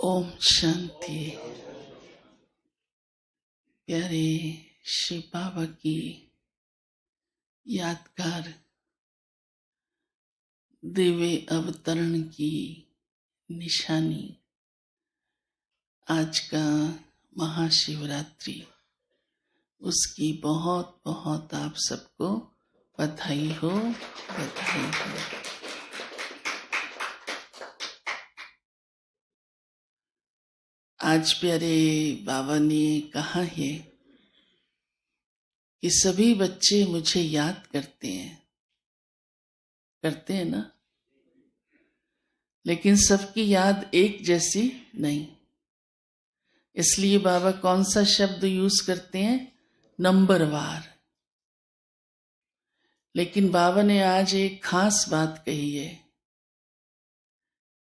ओम शांति। प्यारे श्री बाबा की यादगार दिव्य अवतरण की निशानी आज का महाशिवरात्रि, उसकी बहुत बहुत आप सबको बधाई हो, बधाई हो। आज प्यारे बाबा ने कहा है कि सभी बच्चे मुझे याद करते हैं ना, लेकिन सबकी याद एक जैसी नहीं। इसलिए बाबा कौन सा शब्द यूज करते हैं? नंबरवार। लेकिन बाबा ने आज एक खास बात कही है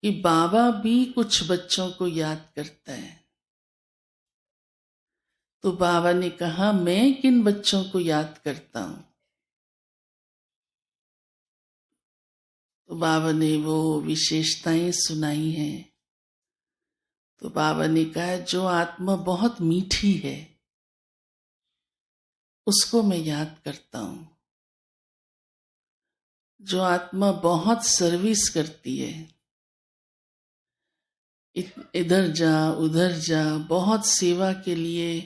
कि बाबा भी कुछ बच्चों को याद करता है। तो बाबा ने कहा, मैं किन बच्चों को याद करता हूं? तो बाबा ने वो विशेषताएं सुनाई हैं। तो बाबा ने कहा, जो आत्मा बहुत मीठी है उसको मैं याद करता हूं। जो आत्मा बहुत सर्विस करती है, इधर जा उधर जा, बहुत सेवा के लिए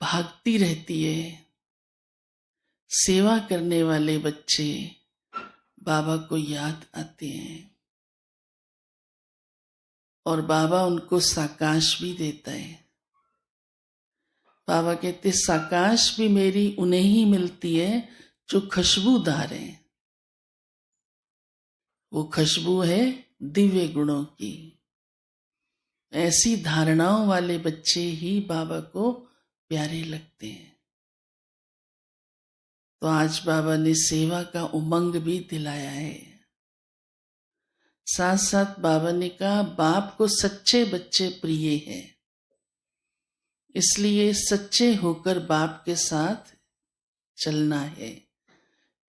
भागती रहती है, सेवा करने वाले बच्चे बाबा को याद आते हैं और बाबा उनको साकाश भी देता है। बाबा कहते, साकाश भी मेरी उन्हें ही मिलती है जो खुशबूदार है। वो खुशबू है दिव्य गुणों की। ऐसी धारणाओं वाले बच्चे ही बाबा को प्यारे लगते हैं। तो आज बाबा ने सेवा का उमंग भी दिलाया है। साथ साथ बाबा ने कहा, बाप को सच्चे बच्चे प्रिय हैं, इसलिए सच्चे होकर बाप के साथ चलना है,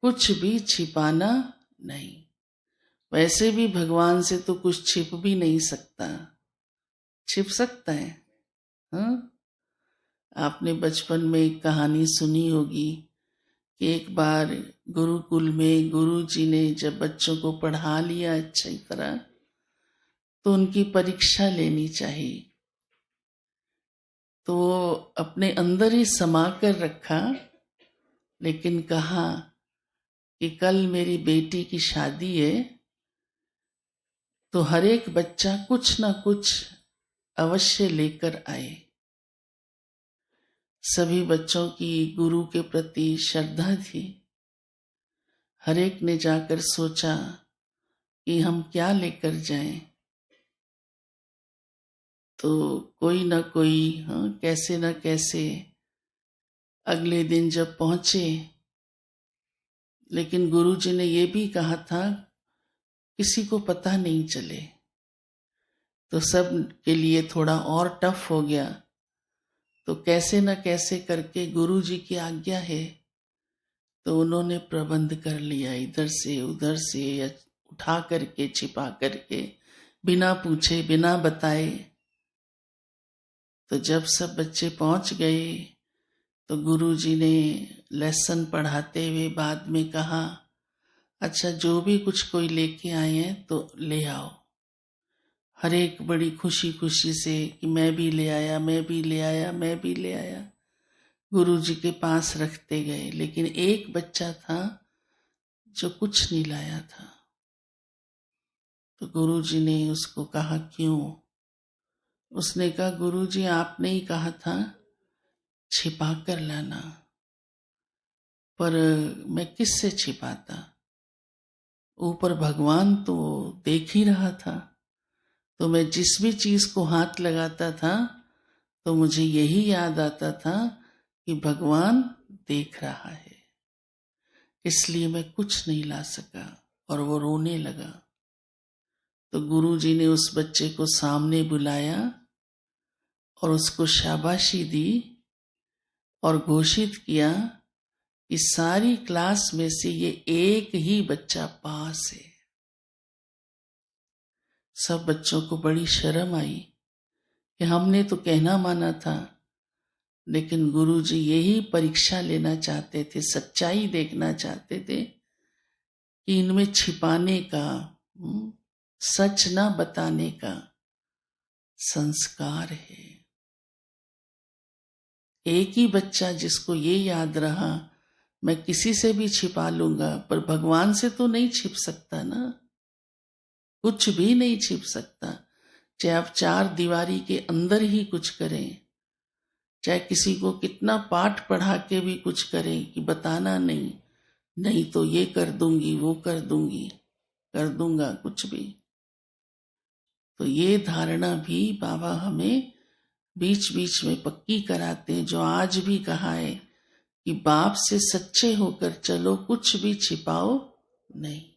कुछ भी छिपाना नहीं। वैसे भी भगवान से तो कुछ छिप भी नहीं सकता। छिप सकता है? हाँ? आपने बचपन में एक कहानी सुनी होगी कि एक बार गुरुकुल में गुरुजी ने जब बच्चों को पढ़ा लिया अच्छी तरह, तो उनकी परीक्षा लेनी चाहिए। तो अपने अंदर ही समा कर रखा, लेकिन कहा कि कल मेरी बेटी की शादी है, तो हर एक बच्चा कुछ ना कुछ अवश्य लेकर आए। सभी बच्चों की गुरु के प्रति श्रद्धा थी। हर एक ने जाकर सोचा कि हम क्या लेकर जाएं। तो कोई ना कोई कैसे न कैसे अगले दिन जब पहुंचे, लेकिन गुरुजी ने ये भी कहा था किसी को पता नहीं चले। तो सब के लिए थोड़ा और टफ हो गया। तो कैसे न कैसे करके गुरुजी की आज्ञा है तो उन्होंने प्रबंध कर लिया, इधर से उधर से या उठा करके छिपा करके, बिना पूछे बिना बताए। तो जब सब बच्चे पहुंच गए तो गुरुजी ने लेसन पढ़ाते हुए बाद में कहा, अच्छा जो भी कुछ कोई लेके आए हैं तो ले आओ। हर एक बड़ी खुशी खुशी से कि मैं भी ले आया, मैं भी ले आया, मैं भी ले आया, गुरुजी के पास रखते गए। लेकिन एक बच्चा था जो कुछ नहीं लाया था। तो गुरुजी ने उसको कहा, क्यों? उसने कहा, गुरुजी आपने ही कहा था छिपा कर लाना, पर मैं किससे छिपाता? ऊपर भगवान तो देख ही रहा था। तो मैं जिस भी चीज को हाथ लगाता था तो मुझे यही याद आता था कि भगवान देख रहा है, इसलिए मैं कुछ नहीं ला सका। और वो रोने लगा। तो गुरुजी ने उस बच्चे को सामने बुलाया और उसको शाबाशी दी और घोषित किया कि सारी क्लास में से ये एक ही बच्चा पास है। सब बच्चों को बड़ी शर्म आई कि हमने तो कहना माना था, लेकिन गुरुजी यही परीक्षा लेना चाहते थे, सच्चाई देखना चाहते थे कि इनमें छिपाने का, सच ना बताने का संस्कार है। एक ही बच्चा जिसको ये याद रहा, मैं किसी से भी छिपा लूंगा पर भगवान से तो नहीं छिप सकता ना, कुछ भी नहीं छिप सकता। चाहे आप 4 दीवारी के अंदर ही कुछ करें, चाहे किसी को कितना पाठ पढ़ा के भी कुछ करें कि बताना नहीं, नहीं तो ये कर दूंगी, वो कर दूंगी, कर दूंगा, कुछ भी। तो ये धारणा भी बाबा हमें बीच बीच में पक्की कराते हैं, जो आज भी कहा है कि बाप से सच्चे होकर चलो, कुछ भी छिपाओ नहीं।